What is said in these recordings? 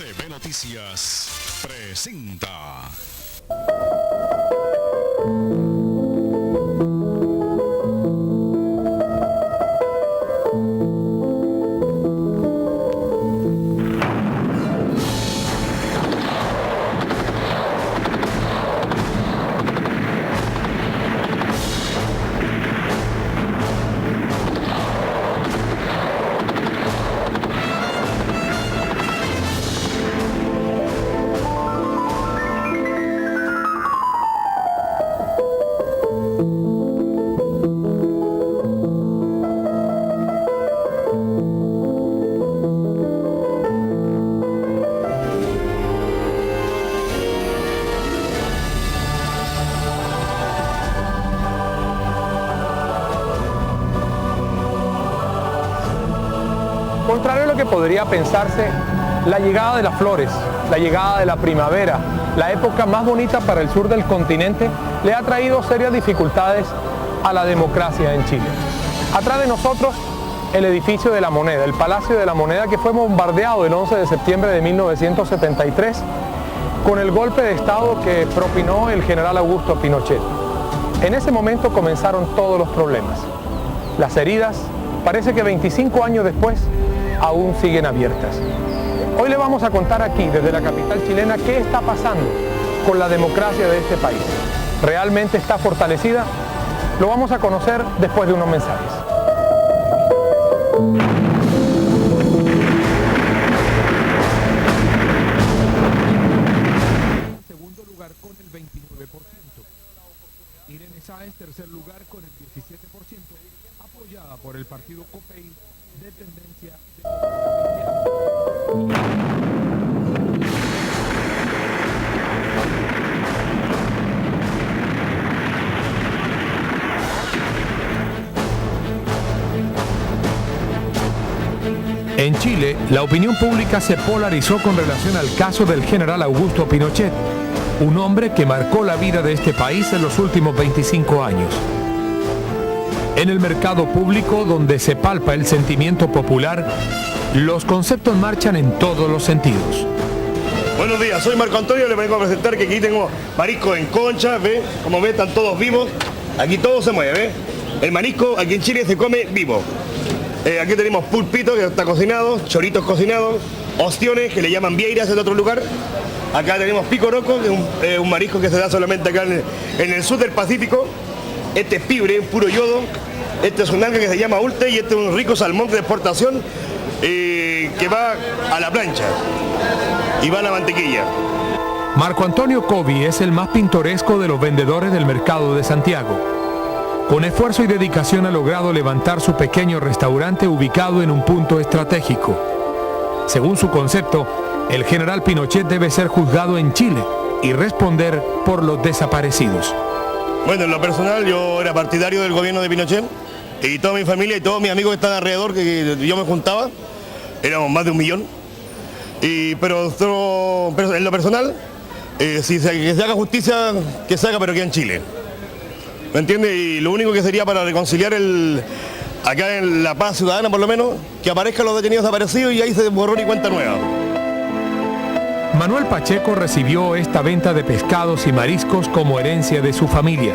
CB Noticias presenta. Contrario a lo que podría pensarse, la llegada de las flores, la llegada de la primavera, la época más bonita para el sur del continente, le ha traído serias dificultades a la democracia en Chile. Atrás de nosotros, el edificio de la Moneda, el Palacio de la Moneda, que fue bombardeado el 11 de septiembre de 1973 con el golpe de Estado que propinó el general Augusto Pinochet. En ese momento comenzaron todos los problemas. Las heridas, parece que 25 años después, aún siguen abiertas. Hoy le vamos a contar aquí, desde la capital chilena, qué está pasando con la democracia de este país. ¿Realmente está fortalecida? Lo vamos a conocer después de unos mensajes. Segundo lugar con el 29%. Irene Sáez, tercer lugar con el 17%, apoyada por el partido COPEI de tendencia En Chile, la opinión pública se polarizó con relación al caso del general Augusto Pinochet, un hombre que marcó la vida de este país en los últimos 25 años. En el mercado público, donde se palpa el sentimiento popular, los conceptos marchan en todos los sentidos. Buenos días, soy Marco Antonio, le vengo a presentar que aquí tengo marisco en concha, ¿ve? Como ve, están todos vivos, aquí todo se mueve, ¿ve? El marisco aquí en Chile se come vivo. Aquí tenemos pulpito que está cocinado, choritos cocinados, ostiones que le llaman vieiras en otro lugar. Acá tenemos picoroco, que es un marisco que se da solamente acá en el sur del Pacífico. Este es pibre, puro yodo. Este es un alga que se llama ulte y este es un rico salmón de exportación que va a la plancha y va a la mantequilla. Marco Antonio Covi es el más pintoresco de los vendedores del mercado de Santiago. Con esfuerzo y dedicación ha logrado levantar su pequeño restaurante ubicado en un punto estratégico. Según su concepto, el general Pinochet debe ser juzgado en Chile y responder por los desaparecidos. Bueno, en lo personal yo era partidario del gobierno de Pinochet y toda mi familia y todos mis amigos que están alrededor, que yo me juntaba, éramos más de 1 millón. Pero en lo personal, que se haga justicia, que se haga, pero aquí en Chile. ¿Me entiendes? Y lo único que sería para reconciliar acá en la paz ciudadana, por lo menos, que aparezcan los detenidos desaparecidos y ahí se borrón y cuenta nueva. Manuel Pacheco recibió esta venta de pescados y mariscos como herencia de su familia.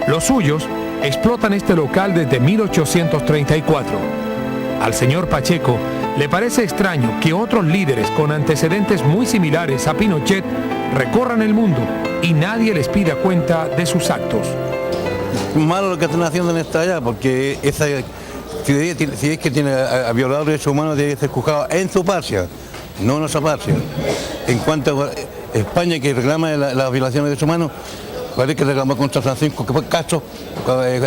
Los suyos explotan este local desde 1834. Al señor Pacheco le parece extraño que otros líderes con antecedentes muy similares a Pinochet recorran el mundo y nadie les pida cuenta de sus actos. Malo lo que están haciendo en esta allá, porque si es que tiene a violador de derechos humanos debe ser juzgado en su patria, no en nuestra patria. En cuanto a España, que reclama las violaciones de derechos humanos, parece que reclamó contra Francisco Castro,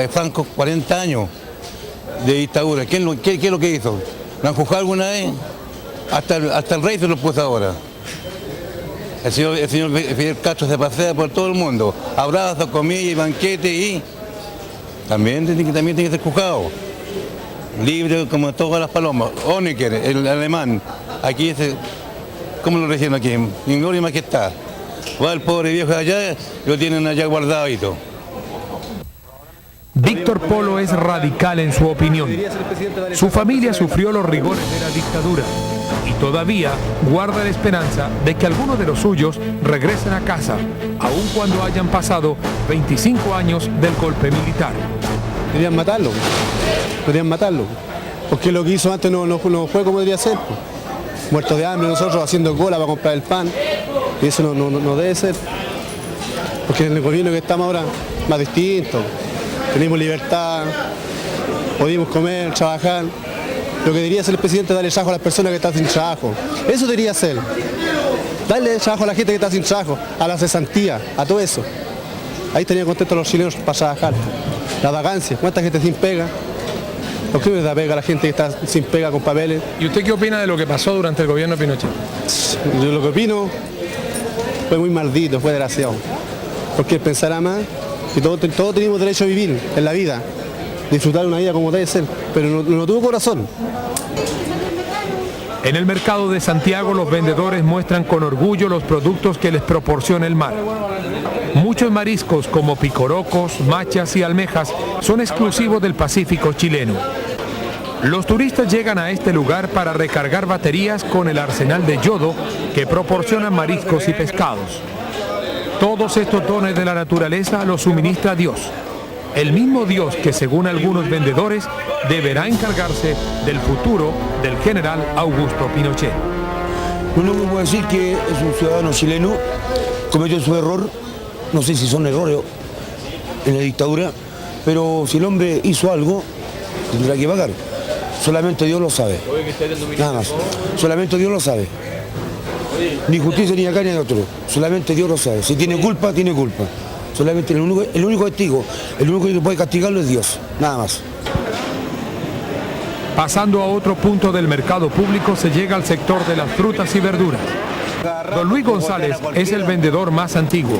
Franco, 40 años de dictadura. ¿Qué es lo que hizo? ¿Lo han juzgado alguna vez? Hasta el rey se lo puso ahora. El señor Fidel Castro se pasea por todo el mundo, abrazos, comida y banquete y también tiene que ser juzgado. Libre como todas las palomas. Honecker, el alemán, aquí ¿cómo lo reciben aquí? En gloria y majestad. Va el pobre viejo de allá y lo tienen allá guardadito. Víctor Polo es radical en su opinión. Su familia sufrió los rigores de la dictadura y todavía guarda la esperanza de que algunos de los suyos regresen a casa, aun cuando hayan pasado 25 años del golpe militar. Querían matarlo, porque lo que hizo antes no fue como debería ser. Muertos de hambre, nosotros haciendo cola para comprar el pan, y eso no debe ser, porque en el gobierno que estamos ahora es más distinto, tenemos libertad, podemos comer, trabajar. Lo que debería hacer el presidente es darle trabajo a las personas que están sin trabajo. Eso debería ser. Darle trabajo a la gente que está sin trabajo, a la cesantía, a todo eso. Ahí tenían contentos los chilenos para trabajar. La vacancia, ¿cuánta gente sin pega? ¿Por qué no les da pega a la gente que está sin pega con papeles? ¿Y usted qué opina de lo que pasó durante el gobierno de Pinochet? Yo lo que opino fue muy maldito, fue desgraciado. Porque él pensará más y todos tenemos derecho a vivir en la vida, disfrutar una vida como debe ser, pero no tuvo corazón. En el mercado de Santiago, los vendedores muestran con orgullo los productos que les proporciona el mar. Muchos mariscos como picorocos, machas y almejas son exclusivos del Pacífico chileno. Los turistas llegan a este lugar para recargar baterías con el arsenal de yodo que proporcionan mariscos y pescados. Todos estos dones de la naturaleza los suministra Dios. El mismo Dios que, según algunos vendedores, deberá encargarse del futuro del general Augusto Pinochet. Uno puede decir que es un ciudadano chileno, cometió su error, no sé si son errores en la dictadura, pero si el hombre hizo algo, tendrá que pagar. Solamente Dios lo sabe. Nada más. Solamente Dios lo sabe. Ni justicia ni acá ni de otro. Solamente Dios lo sabe. Si tiene culpa, tiene culpa. Solamente el único testigo, el único que puede castigarlo es Dios, nada más. Pasando a otro punto del mercado público, se llega al sector de las frutas y verduras. Don Luis González es el vendedor más antiguo.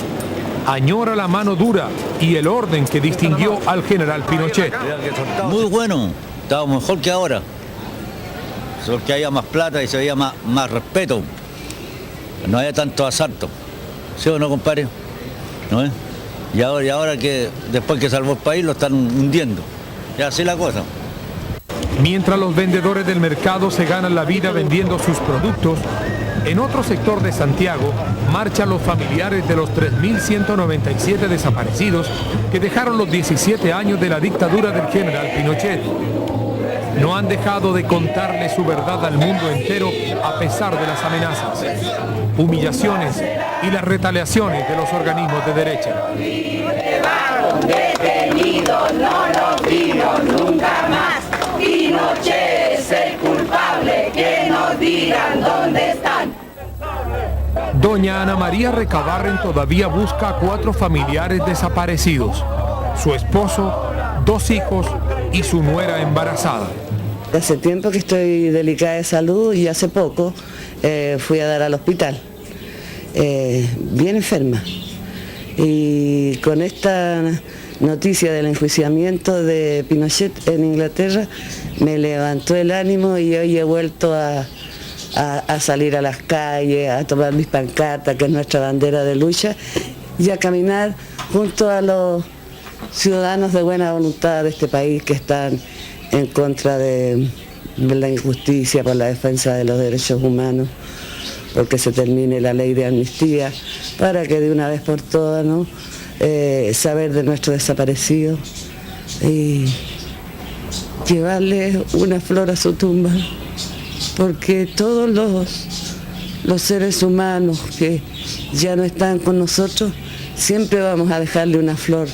Añora la mano dura y el orden que distinguió al general Pinochet. Muy bueno, estaba mejor que ahora. Solo que había más plata y se había más respeto. No había tanto asalto. ¿Sí o no, compadre? ¿No es? Y ahora que después que salvó el país lo están hundiendo. Y así la cosa. Mientras los vendedores del mercado se ganan la vida vendiendo sus productos, en otro sector de Santiago marchan los familiares de los 3.197 desaparecidos que dejaron los 17 años de la dictadura del general Pinochet. No han dejado de contarle su verdad al mundo entero a pesar de las amenazas, humillaciones y las retaliaciones de los organismos de derecha. Llevaron detenidos, no nos vimos nunca más. Pinochet es el culpable, que nos digan dónde están. Doña Ana María Recabarren todavía busca a 4 familiares desaparecidos, su esposo, 2 hijos y su nuera embarazada. Hace tiempo que estoy delicada de salud y hace poco fui a dar al hospital, bien enferma. Y con esta noticia del enjuiciamiento de Pinochet en Inglaterra me levantó el ánimo y hoy he vuelto a salir a las calles, a tomar mis pancartas, que es nuestra bandera de lucha, y a caminar junto a los ciudadanos de buena voluntad de este país que están en contra de la injusticia, por la defensa de los derechos humanos, porque se termine la ley de amnistía, para que de una vez por todas, ¿no?, saber de nuestros desaparecidos y llevarle una flor a su tumba, porque todos los seres humanos que ya no están con nosotros, siempre vamos a dejarle una flor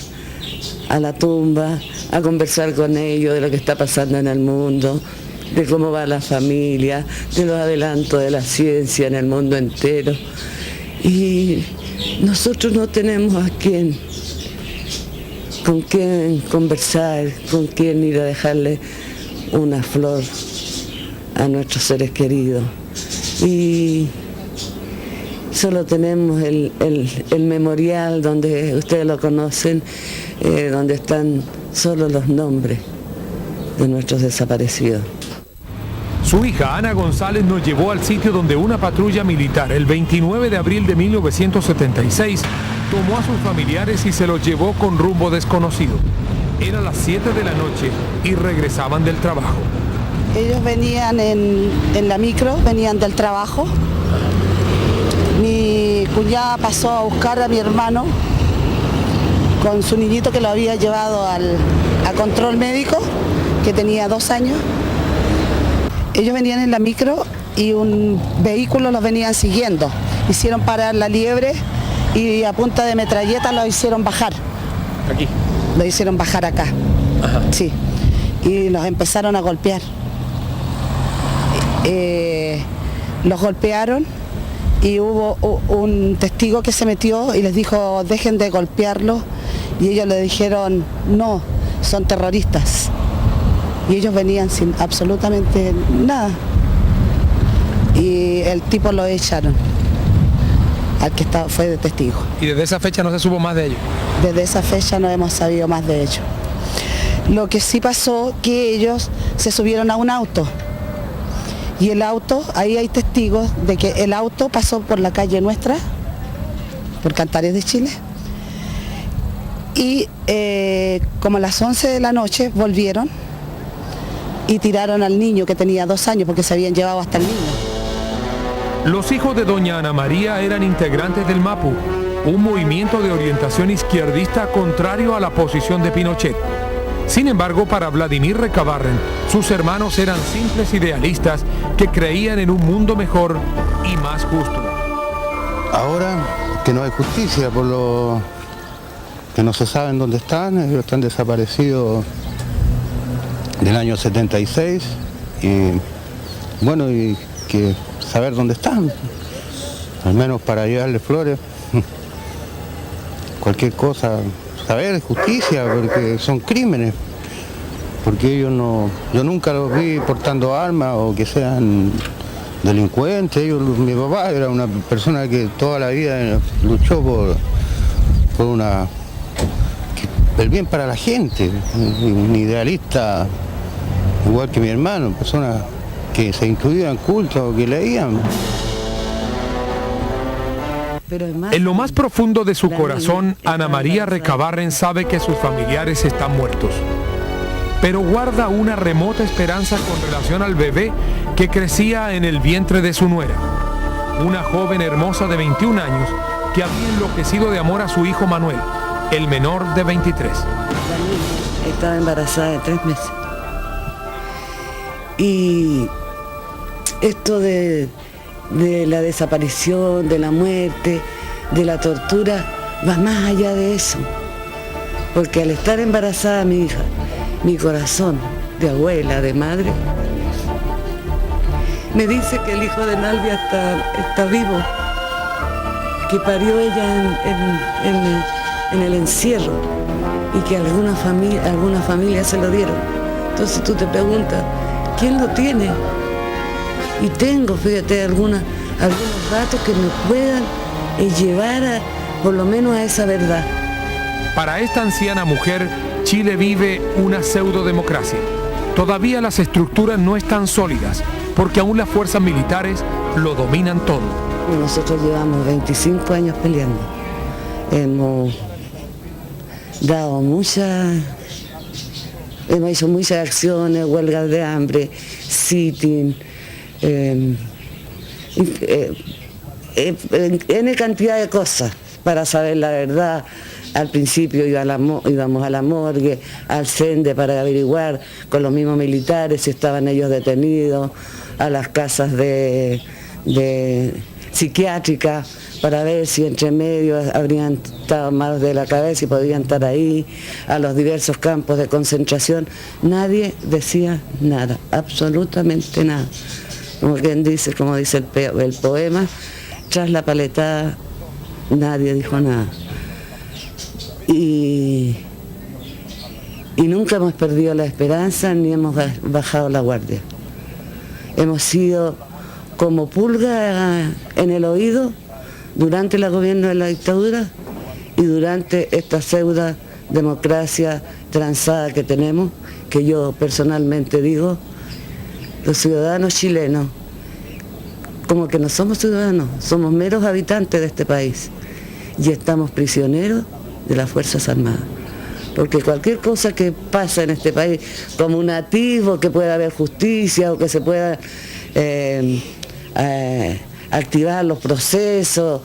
a la tumba, a conversar con ellos de lo que está pasando en el mundo, de cómo va la familia, de los adelantos de la ciencia en el mundo entero. Y nosotros no tenemos con quién conversar, con quién ir a dejarle una flor a nuestros seres queridos. Y solo tenemos el memorial donde ustedes lo conocen, donde están solo los nombres de nuestros desaparecidos. Su hija Ana González nos llevó al sitio donde una patrulla militar el 29 de abril de 1976 tomó a sus familiares y se los llevó con rumbo desconocido. Era las 7 de la noche y regresaban del trabajo. Ellos venían en la micro, venían del trabajo. Mi cuñada pasó a buscar a mi hermano con su niñito que lo había llevado a control médico, que tenía 2 años. Ellos venían en la micro y un vehículo los venían siguiendo. Hicieron parar la liebre y a punta de metralleta lo hicieron bajar. Aquí. Lo hicieron bajar acá. Ajá. Sí. Y los empezaron a golpear. Los golpearon y hubo un testigo que se metió y les dijo, dejen de golpearlos. Y ellos le dijeron, no, son terroristas. Y ellos venían sin absolutamente nada. Y el tipo lo echaron, al que fue de testigo. ¿Y desde esa fecha no se supo más de ellos? Desde esa fecha no hemos sabido más de ellos. Lo que sí pasó, que ellos se subieron a un auto. Y el auto, ahí hay testigos de que el auto pasó por la calle nuestra, por Cantares de Chile. Y como a las 11 de la noche volvieron y tiraron al niño que tenía 2 años porque se habían llevado hasta el niño. Los hijos de doña Ana María eran integrantes del MAPU, un movimiento de orientación izquierdista contrario a la posición de Pinochet. Sin embargo, para Vladimir Recabarren, sus hermanos eran simples idealistas que creían en un mundo mejor y más justo. Ahora que no hay justicia por lo que no se saben dónde están, ellos están desaparecidos del año 76 y bueno, y que saber dónde están, al menos para llevarles flores, cualquier cosa, saber justicia, porque son crímenes, porque ellos no, yo nunca los vi portando armas o que sean delincuentes. Mi papá era una persona que toda la vida luchó por el bien para la gente, un idealista igual que mi hermano, personas que se inscribían en culto, que leían. En lo más profundo de su corazón, Ana María Recabarren sabe que sus familiares están muertos, pero guarda una remota esperanza con relación al bebé que crecía en el vientre de su nuera, una joven hermosa de 21 años que había enloquecido de amor a su hijo Manuel, el menor de 23. Estaba embarazada de 3 meses. Y esto de la desaparición, de la muerte, de la tortura, va más allá de eso. Porque al estar embarazada mi hija, mi corazón de abuela, de madre, me dice que el hijo de Nalvia está vivo, que parió ella en el encierro y que alguna familia se lo dieron. Entonces tú te preguntas, ¿quién lo tiene? Y tengo, fíjate, algunos datos que me puedan llevar por lo menos a esa verdad. Para esta anciana mujer, Chile vive una pseudodemocracia. Todavía las estructuras no están sólidas, porque aún las fuerzas militares lo dominan todo. Nosotros llevamos 25 años peleando. Hemos hecho muchas acciones, huelgas de hambre, sitting, N cantidad de cosas para saber la verdad. Al principio íbamos a la morgue, al CENDE para averiguar con los mismos militares si estaban ellos detenidos, a las casas de psiquiátricas para ver si entre medio habrían estado mal de la cabeza y podían estar ahí, a los diversos campos de concentración. Nadie decía nada, absolutamente nada. Como dice el poema, tras la paletada nadie dijo nada. Y nunca hemos perdido la esperanza ni hemos bajado la guardia. Hemos sido como pulga en el oído durante el gobierno de la dictadura y durante esta pseudo democracia transada que tenemos, que yo personalmente digo, los ciudadanos chilenos, como que no somos ciudadanos, somos meros habitantes de este país y estamos prisioneros de las Fuerzas Armadas, porque cualquier cosa que pasa en este país, como un atisbo, que pueda haber justicia o que se pueda activar los procesos,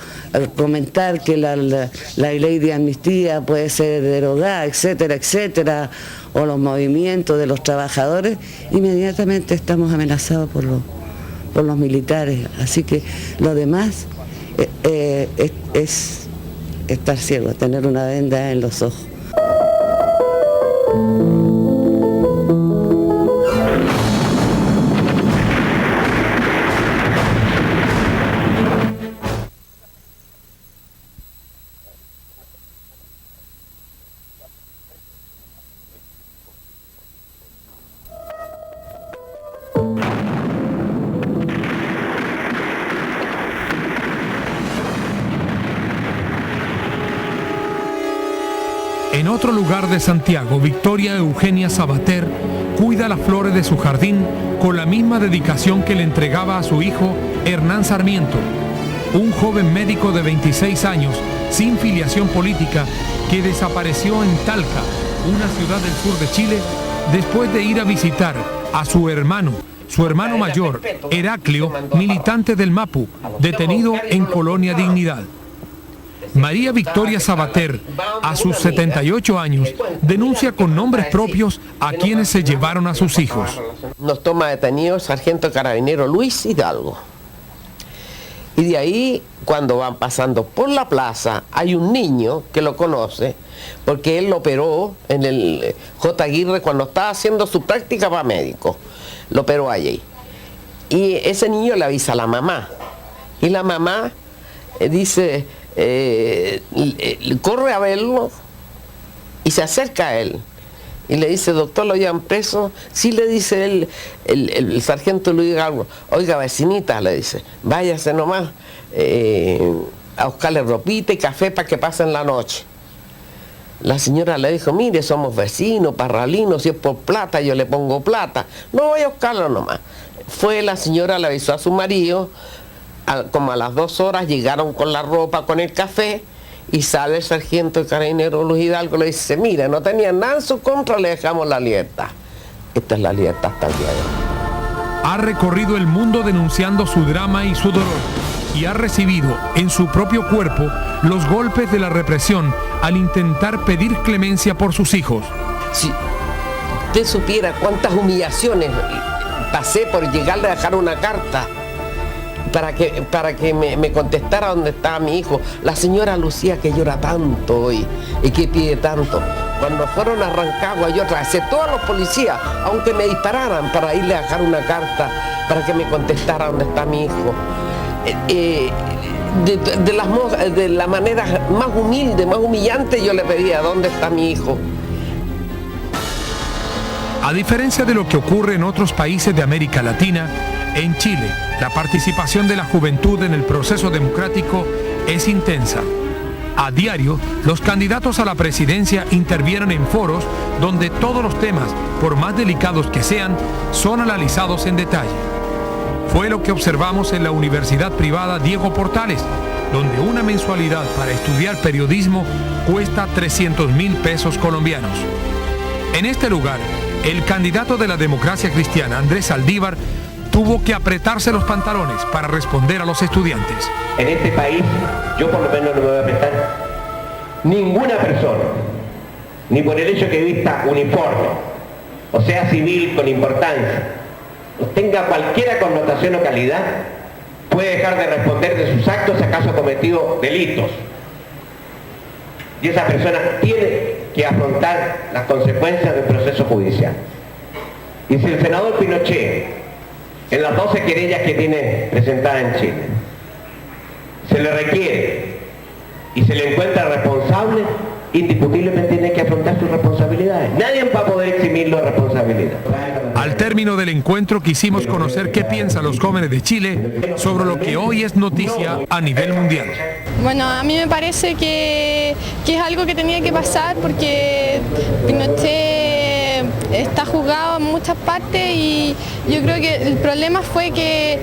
comentar que la ley de amnistía puede ser derogada, etcétera, etcétera, o los movimientos de los trabajadores, inmediatamente estamos amenazados por los militares. Así que lo demás es estar ciego, tener una venda en los ojos. En otro lugar de Santiago, Victoria Eugenia Sabater cuida las flores de su jardín con la misma dedicación que le entregaba a su hijo Hernán Sarmiento, un joven médico de 26 años sin filiación política que desapareció en Talca, una ciudad del sur de Chile, después de ir a visitar a su hermano mayor, Heraclio, militante del MAPU, detenido en Colonia Dignidad. María Victoria Sabater, a sus 78 años, denuncia con nombres propios a quienes se llevaron a sus hijos. Nos toma detenido el sargento carabinero Luis Hidalgo. Y de ahí, cuando van pasando por la plaza, hay un niño que lo conoce, porque él lo operó en el J. Aguirre cuando estaba haciendo su práctica para médico. Lo operó allí. Y ese niño le avisa a la mamá. Y la mamá dice... corre a verlo y se acerca a él y le dice: doctor, ¿lo llevan preso? Sí, le dice él, el sargento Luis Hidalgo. Oiga, vecinita, le dice, váyase nomás a buscarle ropita y café para que pasen la noche. La señora le dijo: mire, somos vecinos, parralinos, si es por plata yo le pongo plata, no voy a buscarlo nomás. Fue la señora, le avisó a su marido. Como a las 2 horas llegaron con la ropa, con el café, y sale el sargento carabinero Luis Hidalgo, le dice: mire, no tenían nada en su contra, le dejamos la libertad. Esta es la libertad hasta el día de hoy. Ha recorrido el mundo denunciando su drama y su dolor, y ha recibido en su propio cuerpo los golpes de la represión al intentar pedir clemencia por sus hijos. Si usted supiera cuántas humillaciones pasé por llegarle a dejar una carta para que me contestara dónde estaba mi hijo. La señora Lucía, que llora tanto hoy y que pide tanto. Cuando fueron a Rancagua, yo atravesé todos los policías, aunque me dispararan, para irle a dejar una carta para que me contestara dónde está mi hijo. De la manera más humilde, más humillante, yo le pedía: ¿dónde está mi hijo? A diferencia de lo que ocurre en otros países de América Latina, en Chile, la participación de la juventud en el proceso democrático es intensa. A diario, los candidatos a la presidencia intervienen en foros donde todos los temas, por más delicados que sean, son analizados en detalle. Fue lo que observamos en la Universidad Privada Diego Portales, donde una mensualidad para estudiar periodismo cuesta 300.000 pesos colombianos. En este lugar, el candidato de la democracia cristiana, Andrés Saldívar, tuvo que apretarse los pantalones para responder a los estudiantes. En este país, yo por lo menos no me voy a apretar ninguna persona, ni por el hecho que vista uniforme, o sea civil con importancia, o tenga cualquier connotación o calidad, puede dejar de responder de sus actos si acaso ha cometido delitos. Y esa persona tiene que afrontar las consecuencias del proceso judicial. Y si el senador Pinochet, en las 12 querellas que tiene presentadas en Chile, se le requiere y se le encuentra responsable, indiscutiblemente tiene que afrontar sus responsabilidades. Nadie va a poder eximirlo de responsabilidad. Al término del encuentro quisimos conocer qué piensan los jóvenes de Chile sobre lo que hoy es noticia a nivel mundial. Bueno, a mí me parece que es algo que tenía que pasar porque Pinochet está juzgado en muchas partes y yo creo que el problema fue que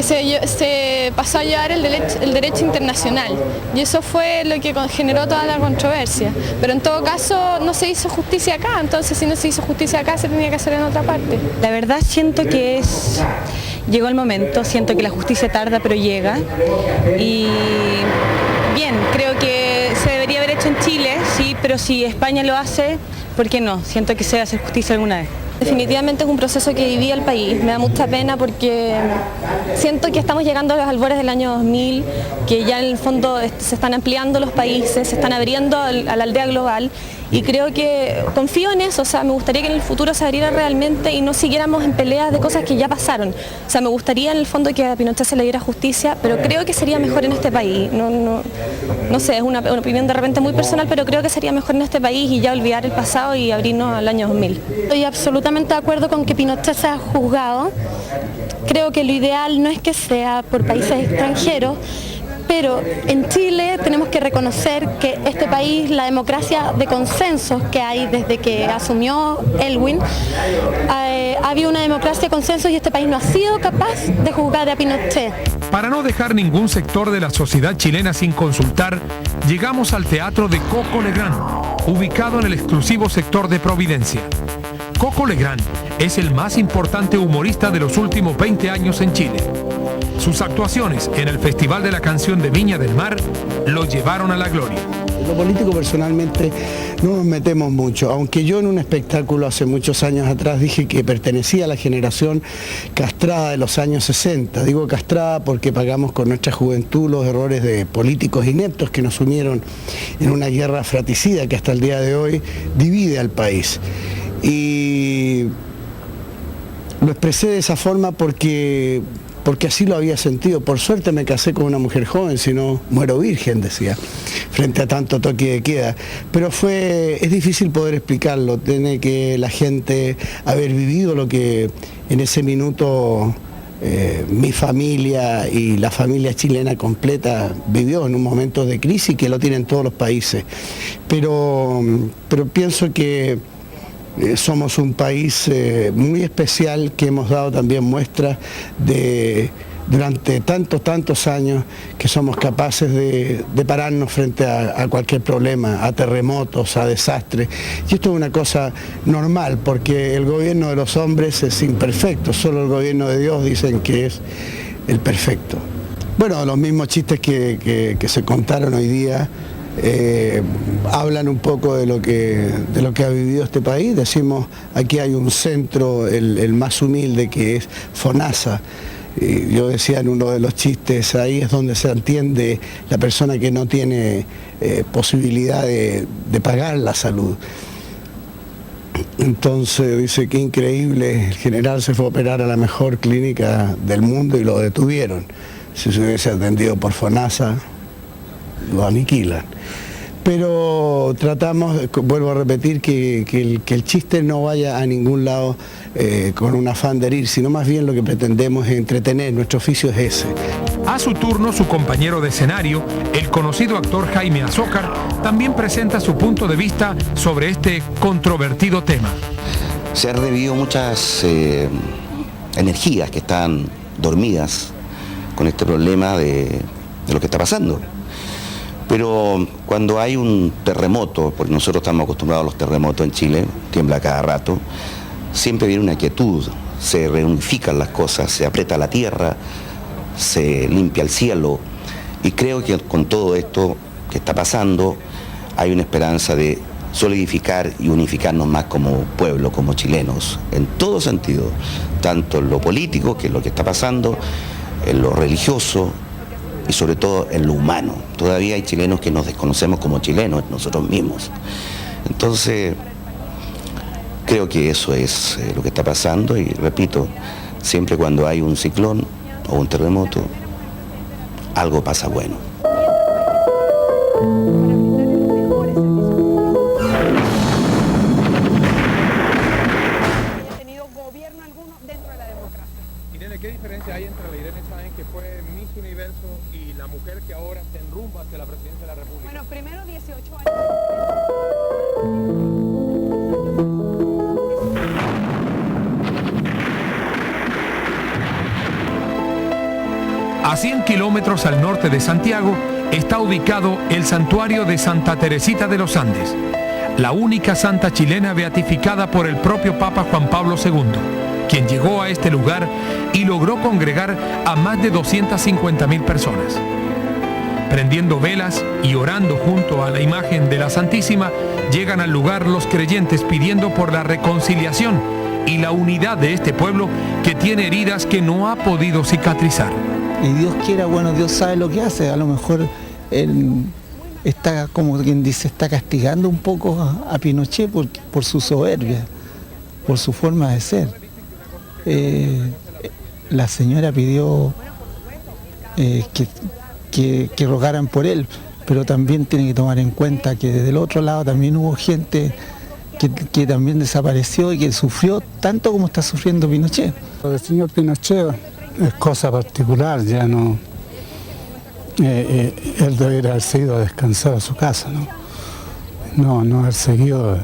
se pasó a llevar el derecho internacional y eso fue lo que generó toda la controversia. Pero en todo caso no se hizo justicia acá, entonces si no se hizo justicia acá se tenía que hacer en otra parte. La verdad siento que llegó el momento, siento que la justicia tarda pero llega y bien, creo que se debería haber hecho en Chile, sí, pero si España lo hace, ¿por qué no? Siento que se debe hacer justicia alguna vez. Definitivamente es un proceso que vivía el país, me da mucha pena porque siento que estamos llegando a los albores del año 2000, que ya en el fondo se están ampliando los países, se están abriendo a la aldea global y creo que confío en eso, o sea, me gustaría que en el futuro se abriera realmente y no siguiéramos en peleas de cosas que ya pasaron. O sea, me gustaría en el fondo que a Pinochet se le diera justicia, pero creo que sería mejor en este país. No sé, es una opinión de repente muy personal, pero creo que sería mejor en este país y ya olvidar el pasado y abrirnos al año 2000. Estoy absolutamente de acuerdo con que Pinochet sea juzgado. Creo que lo ideal no es que sea por países extranjeros, pero en Chile tenemos que reconocer que este país, la democracia de consensos que hay desde que asumió Elwin, ha habido una democracia de consensos y este país no ha sido capaz de juzgar a Pinochet. Para no dejar ningún sector de la sociedad chilena sin consultar, llegamos al Teatro de Coco Legrand, ubicado en el exclusivo sector de Providencia. Coco Legrand es el más importante humorista de los últimos 20 años en Chile. Sus actuaciones en el Festival de la Canción de Viña del Mar lo llevaron a la gloria. En lo político personalmente no nos metemos mucho, aunque yo en un espectáculo hace muchos años atrás dije que pertenecía a la generación castrada de los años 60. Digo castrada porque pagamos con nuestra juventud los errores de políticos ineptos que nos unieron en una guerra fratricida que hasta el día de hoy divide al país. Y lo expresé de esa forma porque así lo había sentido. Por suerte me casé con una mujer joven, si no muero virgen, decía, frente a tanto toque de queda. Pero es difícil poder explicarlo, tiene que la gente haber vivido lo que en ese minuto mi familia y la familia chilena completa vivió en un momento de crisis que lo tienen todos los países. Pero pienso que somos un país muy especial que hemos dado también muestras de durante tantos años que somos capaces de pararnos frente a cualquier problema, a terremotos, a desastres. Y esto es una cosa normal porque el gobierno de los hombres es imperfecto, solo el gobierno de Dios dicen que es el perfecto. Bueno, los mismos chistes que se contaron hoy día hablan un poco de lo que ha vivido este país. Decimos, aquí hay un centro, el más humilde, que es FONASA. Yo decía en uno de los chistes, ahí es donde se entiende la persona que no tiene posibilidad de pagar la salud. Entonces dice, qué increíble, el general se fue a operar a la mejor clínica del mundo y lo detuvieron. Si se hubiese atendido por FONASA, lo aniquilan. Pero tratamos, vuelvo a repetir, que el chiste no vaya a ningún lado con un afán de herir, sino más bien lo que pretendemos es entretener, nuestro oficio es ese. A su turno, su compañero de escenario, el conocido actor Jaime Azócar, también presenta su punto de vista sobre este controvertido tema. Se han revivido muchas energías que están dormidas con este problema de lo que está pasando. Pero cuando hay un terremoto, porque nosotros estamos acostumbrados a los terremotos en Chile, tiembla cada rato, siempre viene una quietud, se reunifican las cosas, se aprieta la tierra, se limpia el cielo, y creo que con todo esto que está pasando hay una esperanza de solidificar y unificarnos más como pueblo, como chilenos, en todo sentido, tanto en lo político, que es lo que está pasando, en lo religioso, y sobre todo en lo humano. Todavía hay chilenos que nos desconocemos como chilenos, nosotros mismos. Entonces, creo que eso es lo que está pasando y repito, siempre cuando hay un ciclón o un terremoto, algo pasa bueno. ¿Qué diferencia hay entre la Irene Sáenz, que fue Miss Universo, y la mujer que ahora se enrumba hacia la presidencia de la República? Bueno, primero 18 años. A 100 kilómetros al norte de Santiago está ubicado el santuario de Santa Teresita de los Andes, la única santa chilena beatificada por el propio Papa Juan Pablo II, quien llegó a este lugar y logró congregar a más de 250.000 personas. Prendiendo velas y orando junto a la imagen de la Santísima, llegan al lugar los creyentes pidiendo por la reconciliación y la unidad de este pueblo que tiene heridas que no ha podido cicatrizar. Y Dios quiera, bueno, Dios sabe lo que hace, a lo mejor Él está, como quien dice, está castigando un poco a Pinochet por su soberbia, por su forma de ser. La señora pidió que rogaran por él, pero también tiene que tomar en cuenta que desde el otro lado también hubo gente que también desapareció y que sufrió tanto como está sufriendo Pinochet. Lo del señor Pinochet es cosa particular, ya no. Él debería haber seguido a descansar a su casa, no haber seguido,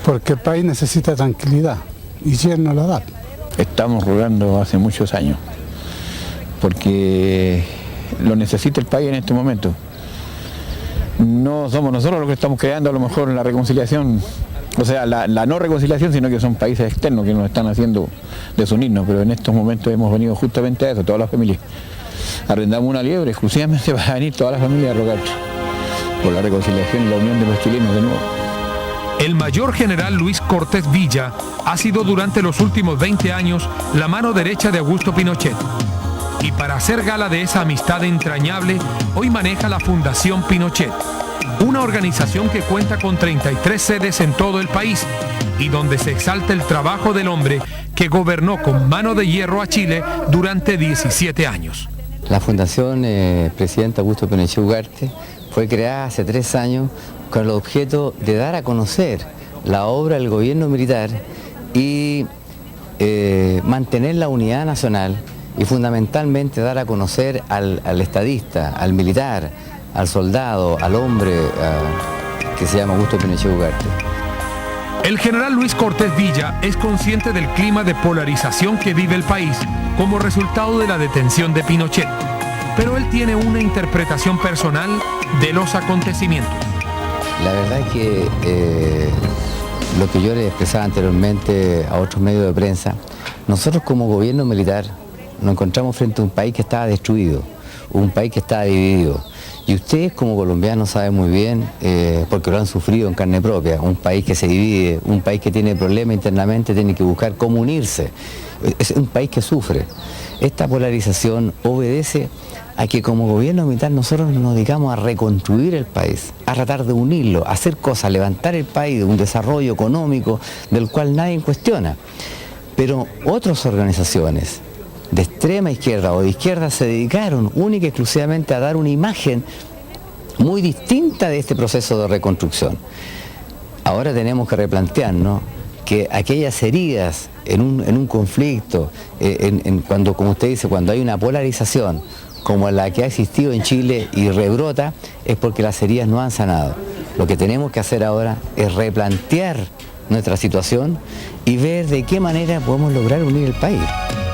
porque el país necesita tranquilidad y él no la da. Estamos rogando hace muchos años, porque lo necesita el país en este momento. No somos nosotros los que estamos creando a lo mejor la reconciliación, o sea, la no reconciliación, sino que son países externos que nos están haciendo desunirnos, pero en estos momentos hemos venido justamente a eso, todas las familias. Arrendamos una liebre exclusivamente para venir todas las familias a rogar por la reconciliación y la unión de los chilenos de nuevo. El mayor general Luis Cortés Villa ha sido durante los últimos 20 años la mano derecha de Augusto Pinochet. Y para hacer gala de esa amistad entrañable, hoy maneja la Fundación Pinochet, una organización que cuenta con 33 sedes en todo el país y donde se exalta el trabajo del hombre que gobernó con mano de hierro a Chile durante 17 años. La Fundación Presidente Augusto Pinochet Ugarte fue creada hace 3 años con el objeto de dar a conocer la obra del gobierno militar y mantener la unidad nacional y fundamentalmente dar a conocer al estadista, al militar, al soldado, al hombre que se llama Augusto Pinochet Ugarte. El general Luis Cortés Villa es consciente del clima de polarización que vive el país como resultado de la detención de Pinochet, pero él tiene una interpretación personal de los acontecimientos. La verdad es que lo que yo le expresaba anteriormente a otros medios de prensa, nosotros como gobierno militar nos encontramos frente a un país que estaba destruido, un país que estaba dividido. Y ustedes como colombianos saben muy bien, porque lo han sufrido en carne propia, un país que se divide, un país que tiene problemas internamente, tiene que buscar cómo unirse. Es un país que sufre. Esta polarización obedece a que como gobierno militar nosotros nos dedicamos a reconstruir el país, a tratar de unirlo, a hacer cosas, levantar el país, un desarrollo económico del cual nadie cuestiona. Pero otras organizaciones de extrema izquierda o de izquierda se dedicaron única y exclusivamente a dar una imagen muy distinta de este proceso de reconstrucción. Ahora tenemos que replantearnos que aquellas heridas en un conflicto, cuando, como usted dice, cuando hay una polarización como la que ha existido en Chile y rebrota, es porque las heridas no han sanado. Lo que tenemos que hacer ahora es replantear nuestra situación y ver de qué manera podemos lograr unir el país.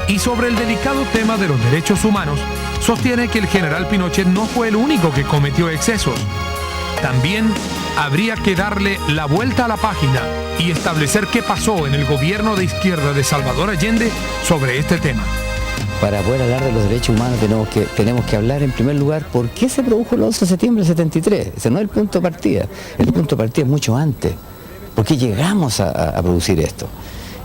Y sobre el delicado tema de los derechos humanos, sostiene que el general Pinochet no fue el único que cometió excesos. También habría que darle la vuelta a la página y establecer qué pasó en el gobierno de izquierda de Salvador Allende sobre este tema. Para poder hablar de los derechos humanos tenemos que hablar en primer lugar por qué se produjo el 11 de septiembre del 73. Ese no es el punto de partida. El punto de partida es mucho antes. ¿Por qué llegamos a producir esto?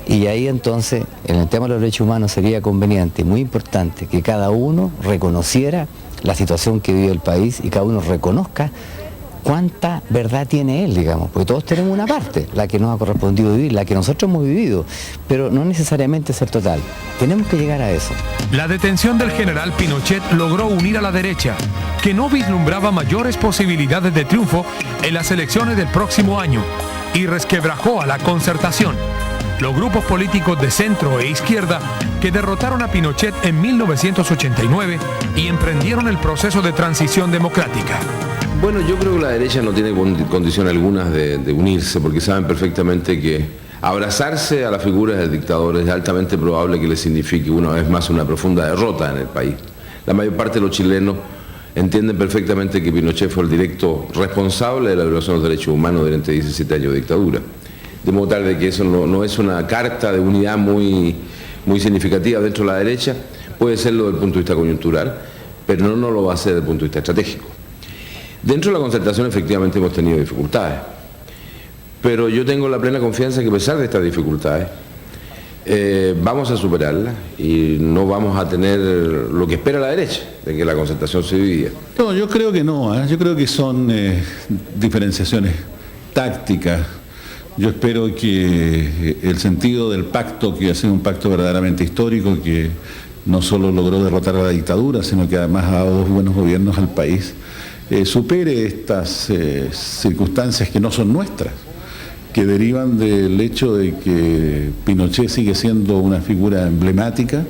Y ahí entonces, en el tema de los derechos humanos sería conveniente y muy importante que cada uno reconociera la situación que vive el país y cada uno reconozca cuánta verdad tiene él, digamos, porque todos tenemos una parte, la que nos ha correspondido vivir, la que nosotros hemos vivido, pero no necesariamente ser total. Tenemos que llegar a eso. La detención del general Pinochet logró unir a la derecha, que no vislumbraba mayores posibilidades de triunfo en las elecciones del próximo año, y resquebrajó a la concertación, los grupos políticos de centro e izquierda que derrotaron a Pinochet en 1989 y emprendieron el proceso de transición democrática. Bueno, yo creo que la derecha no tiene condición alguna de unirse, porque saben perfectamente que Abrazarse a la figura del dictador es altamente probable que le signifique una vez más una profunda derrota en el país. La mayor parte de los chilenos entienden perfectamente que Pinochet fue el directo responsable de la violación de los derechos humanos durante 17 años de dictadura. De modo tal de que eso no es una carta de unidad muy significativa dentro de la derecha, puede serlo desde el punto de vista coyuntural, pero no lo va a ser desde el punto de vista estratégico. Dentro de la concertación efectivamente hemos tenido dificultades, pero yo tengo la plena confianza que a pesar de estas dificultades vamos a superarlas y no vamos a tener lo que espera la derecha, de que la concertación se divida. No, yo creo que no, yo creo que son diferenciaciones tácticas. Yo espero que el sentido del pacto, que ha sido un pacto verdaderamente histórico, que no solo logró derrotar a la dictadura, sino que además ha dado 2 buenos gobiernos al país, supere estas circunstancias que no son nuestras, que derivan del hecho de que Pinochet sigue siendo una figura emblemática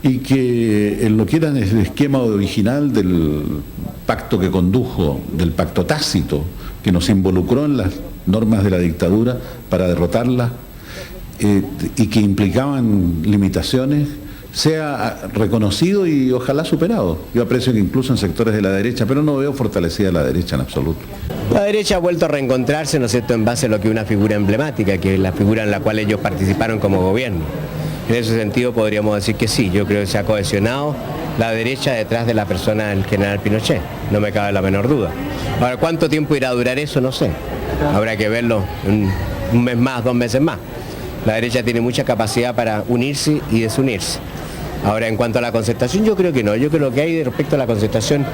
y que en lo que era el esquema original del pacto que condujo, del pacto tácito, que nos involucró en las normas de la dictadura para derrotarla y que implicaban limitaciones, sea reconocido y ojalá superado. Yo aprecio que incluso en sectores de la derecha, pero no veo fortalecida la derecha en absoluto. La derecha ha vuelto a reencontrarse, ¿no es cierto?, en base a lo que es una figura emblemática, que es la figura en la cual ellos participaron como gobierno. En ese sentido podríamos decir que sí, yo creo que se ha cohesionado la derecha detrás de la persona del general Pinochet, no me cabe la menor duda. Ahora, ¿cuánto tiempo irá a durar eso? No sé. Habrá que verlo un mes más, 2 meses más. La derecha tiene mucha capacidad para unirse y desunirse. Ahora, en cuanto a la concertación, yo creo que no. Yo creo que hay respecto a la concertación,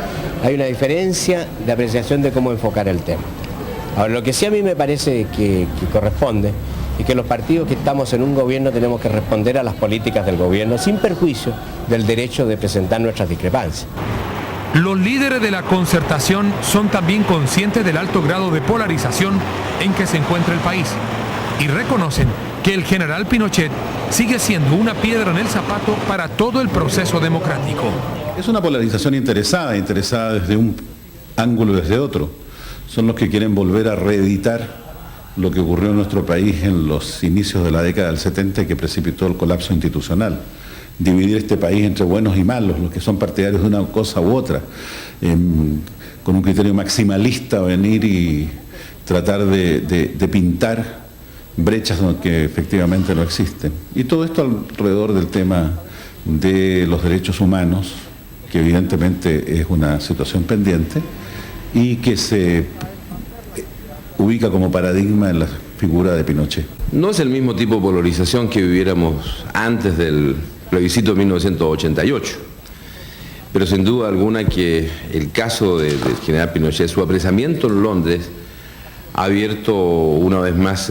hay una diferencia de apreciación de cómo enfocar el tema. Ahora, lo que sí a mí me parece que corresponde es que los partidos que estamos en un gobierno tenemos que responder a las políticas del gobierno sin perjuicio del derecho de presentar nuestras discrepancias. Los líderes de la concertación son también conscientes del alto grado de polarización en que se encuentra el país y reconocen que el general Pinochet sigue siendo una piedra en el zapato para todo el proceso democrático. Es una polarización interesada desde un ángulo y desde otro. Son los que quieren volver a reeditar lo que ocurrió en nuestro país en los inicios de la década del 70 que precipitó el colapso institucional. Dividir este país entre buenos y malos, los que son partidarios de una cosa u otra, con un criterio maximalista venir y tratar de pintar brechas que efectivamente no existen. Y todo esto alrededor del tema de los derechos humanos, que evidentemente es una situación pendiente y que se ubica como paradigma en la figura de Pinochet. No es el mismo tipo de polarización que viviéramos antes del plebiscito de 1988, pero sin duda alguna que el caso del general Pinochet, su apresamiento en Londres, ha abierto una vez más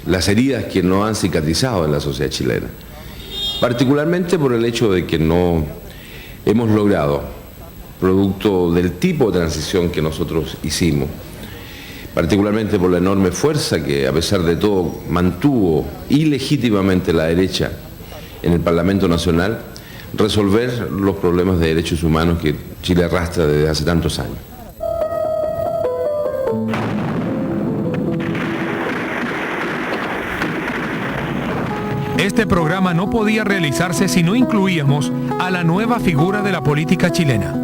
las heridas que no han cicatrizado en la sociedad chilena, particularmente por el hecho de que no hemos logrado, producto del tipo de transición que nosotros hicimos, particularmente por la enorme fuerza que a pesar de todo mantuvo ilegítimamente la derecha en el Parlamento Nacional, resolver los problemas de derechos humanos que Chile arrastra desde hace tantos años. Este programa no podía realizarse si no incluíamos a la nueva figura de la política chilena.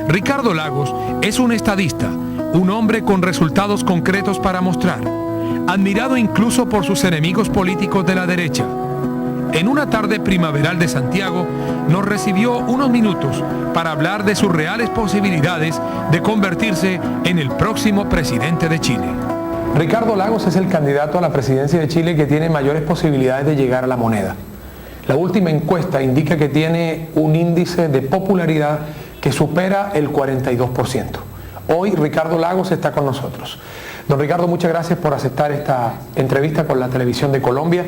Ricardo Lagos es un estadista, un hombre con resultados concretos para mostrar, admirado incluso por sus enemigos políticos de la derecha. En una tarde primaveral de Santiago, nos recibió unos minutos para hablar de sus reales posibilidades de convertirse en el próximo presidente de Chile. Ricardo Lagos es el candidato a la presidencia de Chile que tiene mayores posibilidades de llegar a la moneda. La última encuesta indica que tiene un índice de popularidad que supera el 42%. Hoy Ricardo Lagos está con nosotros. Don Ricardo, muchas gracias por aceptar esta entrevista con la Televisión de Colombia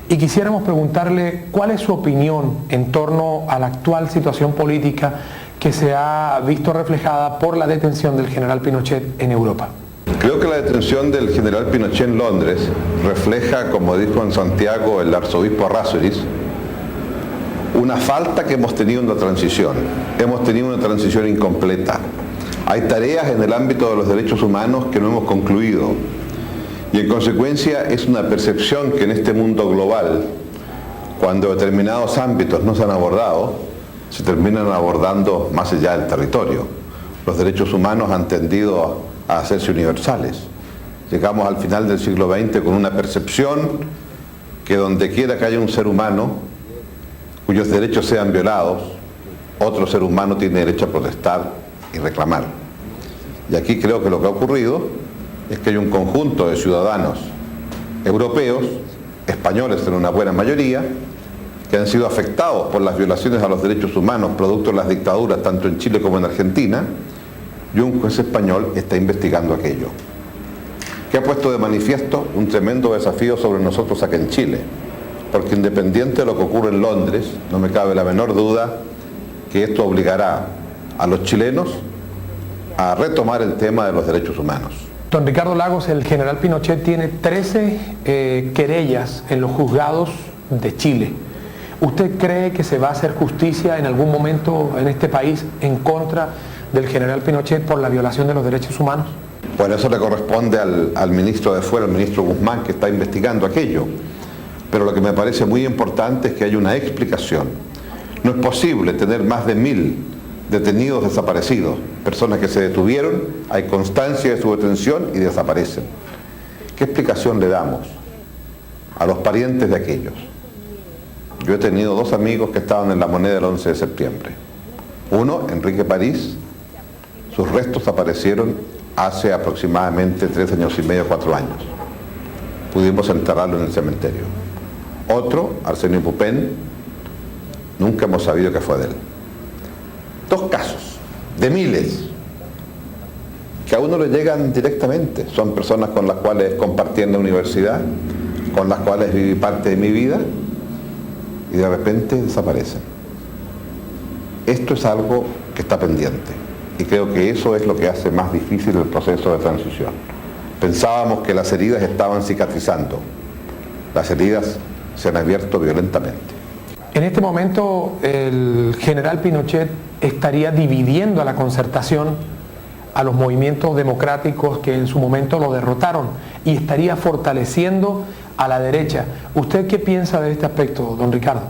y quisiéramos preguntarle cuál es su opinión en torno a la actual situación política que se ha visto reflejada por la detención del general Pinochet en Europa. Creo que la detención del general Pinochet en Londres refleja, como dijo en Santiago el arzobispo Errázuriz, una falta que hemos tenido en la transición. Hemos tenido una transición incompleta. Hay tareas en el ámbito de los derechos humanos que no hemos concluido. Y en consecuencia es una percepción que en este mundo global, cuando determinados ámbitos no se han abordado, se terminan abordando más allá del territorio. Los derechos humanos han tendido a hacerse universales. Llegamos al final del siglo XX con una percepción que donde quiera que haya un ser humano cuyos derechos sean violados, otro ser humano tiene derecho a protestar y reclamar. Y aquí creo que lo que ha ocurrido es que hay un conjunto de ciudadanos europeos, españoles en una buena mayoría, que han sido afectados por las violaciones a los derechos humanos producto de las dictaduras tanto en Chile como en Argentina, y un juez español está investigando aquello, que ha puesto de manifiesto un tremendo desafío sobre nosotros aquí en Chile, porque independiente de lo que ocurre en Londres, no me cabe la menor duda que esto obligará a los chilenos a retomar el tema de los derechos humanos. Don Ricardo Lagos, el general Pinochet tiene 13 querellas en los juzgados de Chile. ¿Usted cree que se va a hacer justicia en algún momento en este país en contra del general Pinochet por la violación de los derechos humanos? Bueno, eso le corresponde al ministro de Fuera, al ministro Guzmán, que está investigando aquello. Pero lo que me parece muy importante es que haya una explicación. No es posible tener más de 1000 detenidos desaparecidos, personas que se detuvieron, hay constancia de su detención y desaparecen. ¿Qué explicación le damos a los parientes de aquellos? Yo he tenido 2 amigos que estaban en la Moneda del 11 de septiembre. Uno, Enrique París, sus restos aparecieron hace aproximadamente 3 años y medio, 4 años. Pudimos enterrarlo en el cementerio. Otro, Arsenio Pupén, nunca hemos sabido qué fue de él. 2 casos de miles que a uno le llegan directamente. Son personas con las cuales compartí en la universidad, con las cuales viví parte de mi vida y de repente desaparecen. Esto es algo que está pendiente y creo que eso es lo que hace más difícil el proceso de transición. Pensábamos que las heridas estaban cicatrizando. Las heridas se han abierto violentamente. En este momento el general Pinochet estaría dividiendo a la Concertación, a los movimientos democráticos que en su momento lo derrotaron, y estaría fortaleciendo a la derecha. ¿Usted qué piensa de este aspecto, don Ricardo?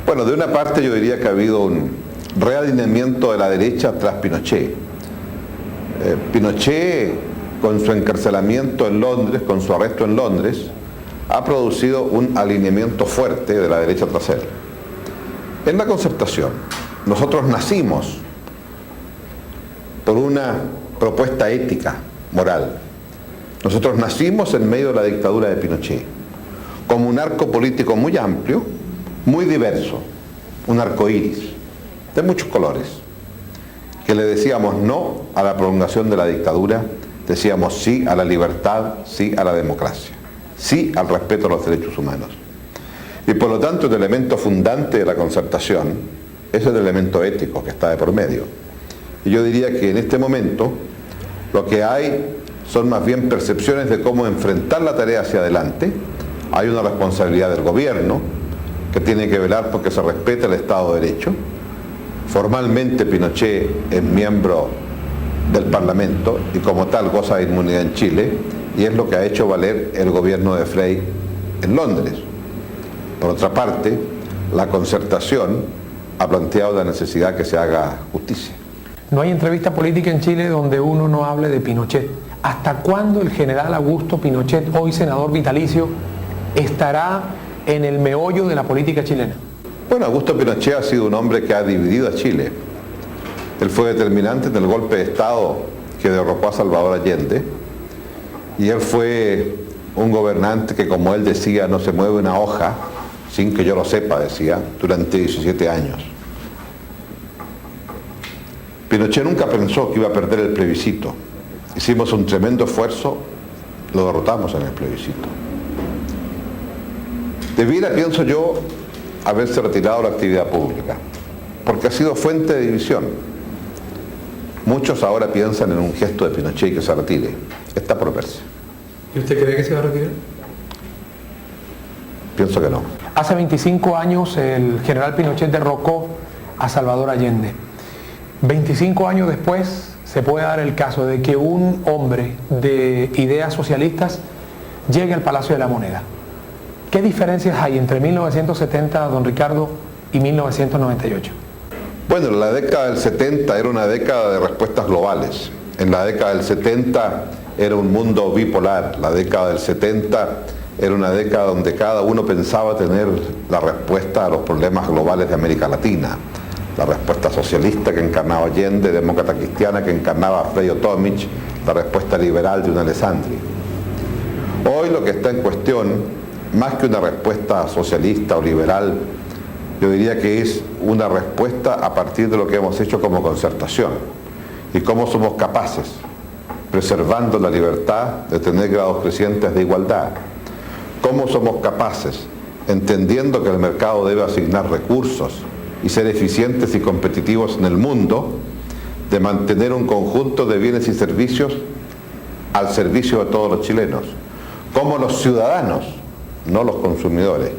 Bueno, de una parte yo diría que ha habido un realineamiento de la derecha tras Pinochet. Pinochet, con su encarcelamiento en Londres, con su arresto en Londres, ha producido un alineamiento fuerte de la derecha tras él. En la Concertación, nosotros nacimos por una propuesta ética, moral. Nosotros nacimos en medio de la dictadura de Pinochet, como un arco político muy amplio, muy diverso, un arco iris, de muchos colores, que le decíamos no a la prolongación de la dictadura, decíamos sí a la libertad, sí a la democracia, sí al respeto a los derechos humanos. Y por lo tanto el elemento fundante de la Concertación es el elemento ético que está de por medio. Y yo diría que en este momento lo que hay son más bien percepciones de cómo enfrentar la tarea hacia adelante. Hay una responsabilidad del gobierno que tiene que velar porque se respete el Estado de Derecho. Formalmente Pinochet es miembro del Parlamento y como tal goza de inmunidad en Chile, y es lo que ha hecho valer el gobierno de Frei en Londres. Por otra parte, la Concertación ha planteado la necesidad que se haga justicia. No hay entrevista política en Chile donde uno no hable de Pinochet. ¿Hasta cuándo el general Augusto Pinochet, hoy senador vitalicio, estará en el meollo de la política chilena? Bueno, Augusto Pinochet ha sido un hombre que ha dividido a Chile. Él fue determinante en el golpe de Estado que derrocó a Salvador Allende, y él fue un gobernante que, como él decía, no se mueve una hoja sin que yo lo sepa, decía, durante 17 años. Pinochet nunca pensó que iba a perder el plebiscito. Hicimos un tremendo esfuerzo, lo derrotamos en el plebiscito. Debiera, pienso yo, haberse retirado de la actividad pública, porque ha sido fuente de división. Muchos ahora piensan en un gesto de Pinochet que se retire. Está por verse. ¿Y usted cree que se va a retirar? Pienso que no. Hace 25 años el general Pinochet derrocó a Salvador Allende. 25 años después se puede dar el caso de que un hombre de ideas socialistas llegue al Palacio de la Moneda. ¿Qué diferencias hay entre 1970, don Ricardo, y 1998? Bueno, la década del 70 era una década de respuestas globales. En la década del 70 era un mundo bipolar. La década del 70 era una década donde cada uno pensaba tener la respuesta a los problemas globales de América Latina. La respuesta socialista que encarnaba Allende, demócrata cristiana que encarnaba Freio Tomic, la respuesta liberal de un Alessandri. Hoy lo que está en cuestión, más que una respuesta socialista o liberal, yo diría que es una respuesta a partir de lo que hemos hecho como concertación y cómo somos capaces, preservando la libertad, de tener grados crecientes de igualdad. Cómo somos capaces, entendiendo que el mercado debe asignar recursos y ser eficientes y competitivos en el mundo, de mantener un conjunto de bienes y servicios al servicio de todos los chilenos. Cómo los ciudadanos, no los consumidores,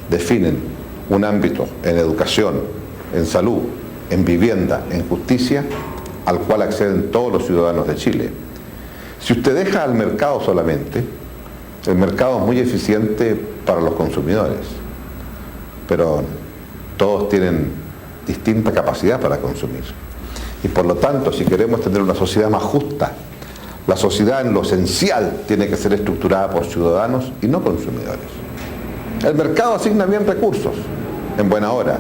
definen un ámbito en educación, en salud, en vivienda, en justicia, al cual acceden todos los ciudadanos de Chile. Si usted deja al mercado solamente, el mercado es muy eficiente para los consumidores, pero todos tienen distinta capacidad para consumir. Y por lo tanto, si queremos tener una sociedad más justa, la sociedad en lo esencial tiene que ser estructurada por ciudadanos y no consumidores. El mercado asigna bien recursos, en buena hora,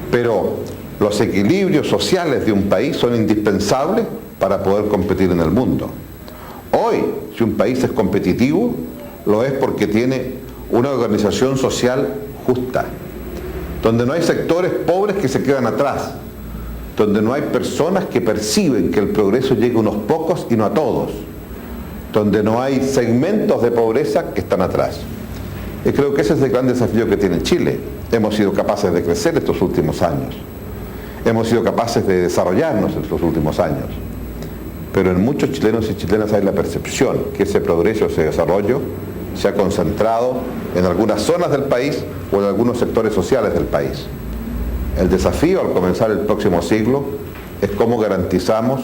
pero los equilibrios sociales de un país son indispensables para poder competir en el mundo. Hoy, si un país es competitivo, lo es porque tiene una organización social justa, donde no hay sectores pobres que se quedan atrás, donde no hay personas que perciben que el progreso llega a unos pocos y no a todos, donde no hay segmentos de pobreza que están atrás. Y creo que ese es el gran desafío que tiene Chile. Hemos sido capaces de crecer estos últimos años, hemos sido capaces de desarrollarnos estos últimos años, pero en muchos chilenos y chilenas hay la percepción que ese progreso, ese desarrollo, se ha concentrado en algunas zonas del país o en algunos sectores sociales del país. El desafío al comenzar el próximo siglo es cómo garantizamos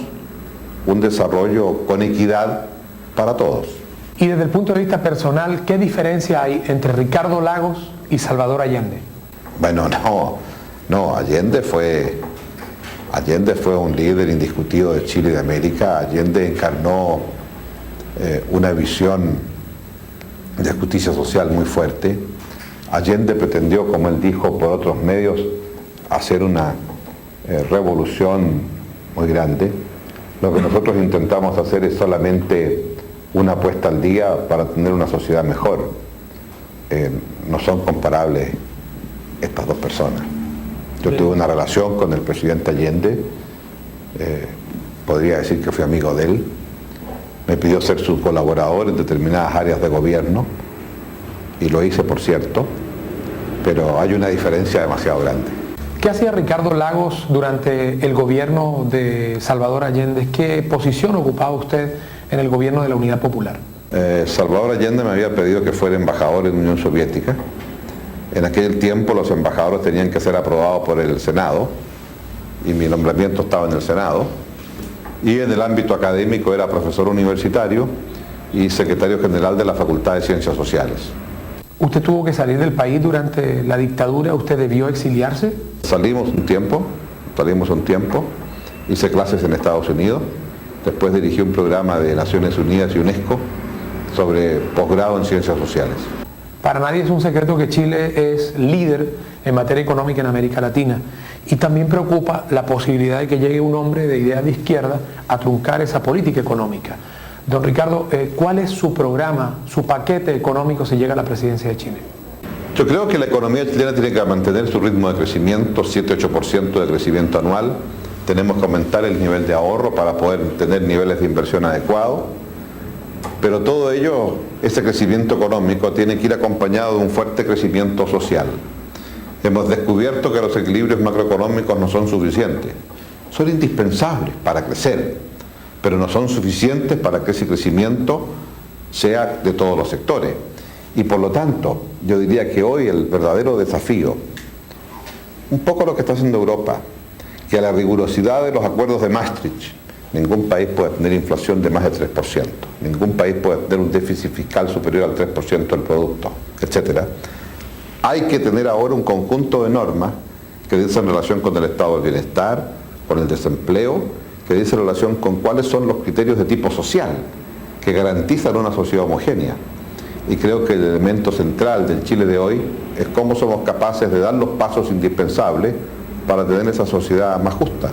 un desarrollo con equidad para todos. Y desde el punto de vista personal, ¿qué diferencia hay entre Ricardo Lagos y Salvador Allende? Bueno, no, Allende fue un líder indiscutido de Chile y de América. Allende encarnó una visión de justicia social muy fuerte. Allende pretendió, como él dijo por otros medios, hacer una revolución muy grande. Lo que nosotros intentamos hacer es solamente una apuesta al día para tener una sociedad mejor. No son comparables estas dos personas. Yo tuve una relación con el presidente Allende, podría decir que fui amigo de él. Me pidió ser su colaborador en determinadas áreas de gobierno, y lo hice, por cierto, pero hay una diferencia demasiado grande. ¿Qué hacía Ricardo Lagos durante el gobierno de Salvador Allende? ¿Qué posición ocupaba usted en el gobierno de la Unidad Popular? Salvador Allende me había pedido que fuera embajador en la Unión Soviética. En aquel tiempo los embajadores tenían que ser aprobados por el Senado, y mi nombramiento estaba en el Senado. Y en el ámbito académico era profesor universitario y secretario general de la Facultad de Ciencias Sociales. ¿Usted tuvo que salir del país durante la dictadura? ¿Usted debió exiliarse? Salimos un tiempo, hice clases en Estados Unidos, después dirigí un programa de Naciones Unidas y UNESCO sobre posgrado en Ciencias Sociales. Para nadie es un secreto que Chile es líder en materia económica en América Latina, y también preocupa la posibilidad de que llegue un hombre de ideas de izquierda a truncar esa política económica. Don Ricardo, ¿cuál es su programa, su paquete económico si llega a la presidencia de Chile? Yo creo que la economía chilena tiene que mantener su ritmo de crecimiento, 7-8% de crecimiento anual. Tenemos que aumentar el nivel de ahorro para poder tener niveles de inversión adecuados. Pero todo ello, ese crecimiento económico, tiene que ir acompañado de un fuerte crecimiento social. Hemos descubierto que los equilibrios macroeconómicos no son suficientes. Son indispensables para crecer, pero no son suficientes para que ese crecimiento sea de todos los sectores. Y por lo tanto, yo diría que hoy el verdadero desafío, un poco lo que está haciendo Europa, que a la rigurosidad de los acuerdos de Maastricht Ningún país puede tener inflación de más de 3%. Ningún país puede tener un déficit fiscal superior al 3% del producto, etc. Hay que tener ahora un conjunto de normas que dicen relación con el estado del bienestar, con el desempleo, que dicen relación con cuáles son los criterios de tipo social que garantizan una sociedad homogénea. Y creo que el elemento central del Chile de hoy es cómo somos capaces de dar los pasos indispensables para tener esa sociedad más justa.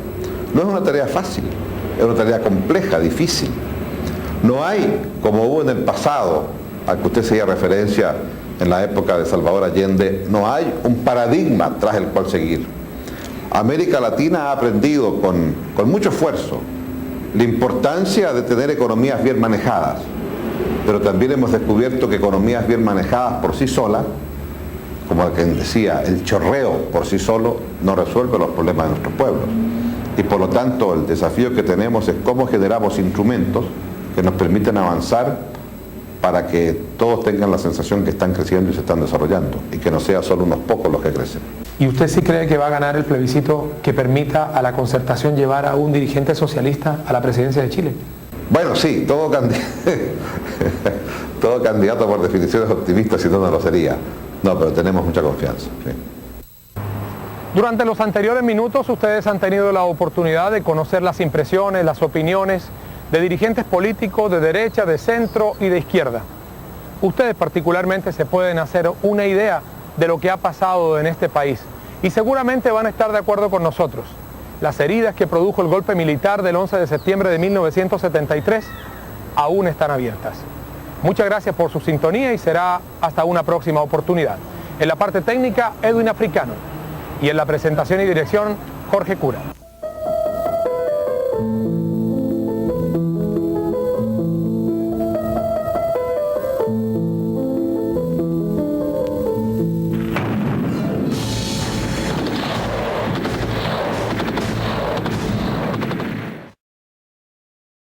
No es una tarea fácil, es una tarea compleja, difícil. No hay, como hubo en el pasado, al que usted hacía referencia en la época de Salvador Allende, no hay un paradigma tras el cual seguir. América Latina ha aprendido con mucho esfuerzo la importancia de tener economías bien manejadas, pero también hemos descubierto que economías bien manejadas por sí solas, como quien decía, el chorreo por sí solo no resuelve los problemas de nuestros pueblos. Y por lo tanto el desafío que tenemos es cómo generamos instrumentos que nos permiten avanzar para que todos tengan la sensación que están creciendo y se están desarrollando, y que no sea solo unos pocos los que crecen. ¿Y usted sí cree que va a ganar el plebiscito que permita a la Concertación llevar a un dirigente socialista a la presidencia de Chile? Bueno, sí, todo candidato por definición es optimista, si no, no lo sería. No, pero tenemos mucha confianza. Sí. Durante los anteriores minutos ustedes han tenido la oportunidad de conocer las impresiones, las opiniones de dirigentes políticos de derecha, de centro y de izquierda. Ustedes particularmente se pueden hacer una idea de lo que ha pasado en este país y seguramente van a estar de acuerdo con nosotros. Las heridas que produjo el golpe militar del 11 de septiembre de 1973 aún están abiertas. Muchas gracias por su sintonía y será hasta una próxima oportunidad. En la parte técnica, Edwin Africano, y en la presentación y dirección, Jorge Cura.